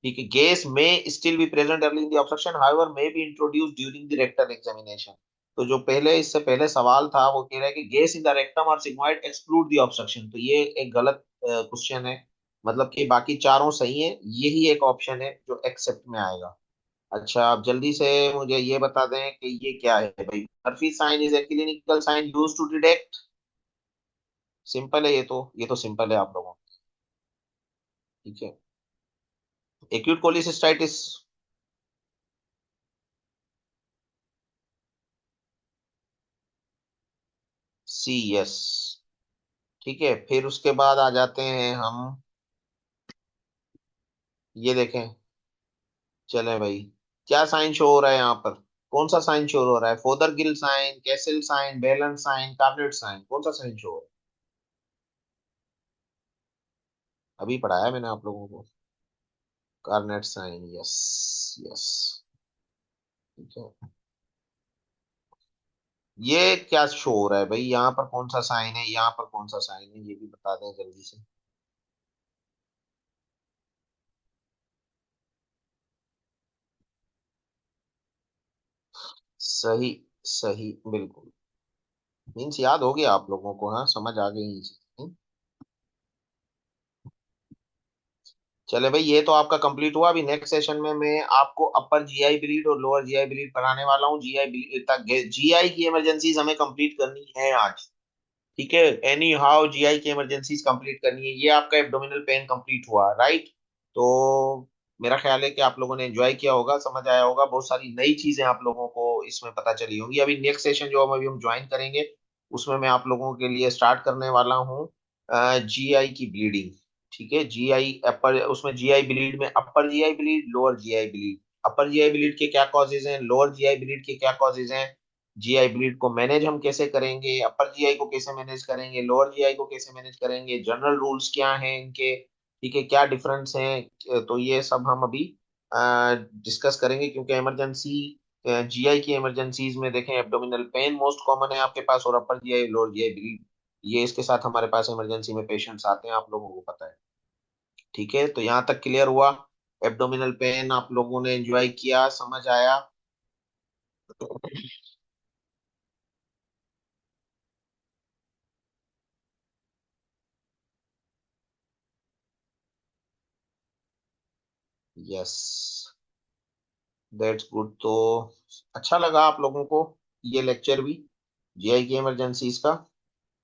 ठीक है, गैस में still be present early in the obstruction however may be introduce during the rectal examination. तो जो पहले इससे पहले सवाल था वो कह रहा है कि गैस इन द रेक्टम और सिग्मॉइड एक्सक्लूड द ऑब्स्ट्रक्शन, तो ये एक गलत क्वेश्चन है। मतलब कि बाकी चारों सही है, यही एक ऑप्शन है जो एक्सेप्ट में आएगा। अच्छा, आप जल्दी से मुझे ये बता दें कि ये क्या है भाई। Murphy sign is a clinical sign use to detect. Simple है, ये तो सिंपल है आप लोगों को। ठीक है। Acute cholecystitis. C, yes. ठीक है, फिर उसके बाद आ जाते हैं हम। ये देखें, चलें भाई, क्या साइन शो हो रहा है यहाँ पर? कौन सा साइन शो हो रहा है? फोदरगिल साइन, कैसल साइन, बेलन साइन, कार्नेट साइन, कौन सा साइन शो हो रहा है? अभी पढ़ाया मैंने आप लोगों को। कार्नेट साइन, यस। यस। ठीक है। ये क्या शो हो रहा है भाई? यहाँ पर कौन सा साइन है, यहाँ पर कौन सा साइन है, ये भी बता दें जल्दी से। सही। सही, बिल्कुल। मीन्स याद हो गया आप लोगों को, हाँ, समझ आ गई ये चीज। चले भाई, ये तो आपका कंप्लीट हुआ। अभी नेक्स्ट सेशन में मैं आपको अपर जीआई ब्लीड और लोअर जीआई ब्लीड कराने वाला हूँ। जीआई ब्लीड तक, जीआई की इमरजेंसीज हमें कंप्लीट करनी है आज। ठीक है, एनी हाउ जीआई की इमरजेंसीज कंप्लीट करनी है। ये आपका एब्डोमिनल पेन कंप्लीट हुआ, राइट? तो मेरा ख्याल है कि आप लोगों ने एंजॉय किया होगा, समझ आया होगा, बहुत सारी नई चीजें आप लोगों को इसमें पता चली होंगी। अभी नेक्स्ट सेशन जो हम अभी हम ज्वाइन करेंगे, उसमें मैं आप लोगों के लिए स्टार्ट करने वाला हूँ जीआई की ब्लीडिंग। ठीक है, जीआई अपर, उसमें जीआई ब्लीड में upper GI bleed, lower GI bleed. Upper GI bleed के क्या कॉजेज हैं, लोअर जीआई ब्लीड के क्या कॉजेज हैं, जीआई ब्लीड को मैनेज हम कैसे करेंगे, अपर जीआई को कैसे मैनेज करेंगे, लोअर जीआई को कैसे मैनेज करेंगे, जनरल रूल्स क्या हैं इनके। ठीक है, क्या डिफरेंस है, तो ये सब हम अभी डिस्कस करेंगे, क्योंकि इमरजेंसी, जीआई की इमरजेंसीज में देखें, एब्डोमिनल पेन मोस्ट कॉमन है आपके पास, और upper GI, lower GI bleed, ये इसके साथ हमारे पास इमरजेंसी में पेशेंट्स आते हैं, आप लोगों को पता है। ठीक है, तो यहाँ तक क्लियर हुआ? एब्डोमिनल पेन आप लोगों ने एंजॉय किया, समझ आया? Yes, that's good. तो अच्छा लगा आप लोगों को ये लेक्चर भी, जीआई की इमरजेंसीज का?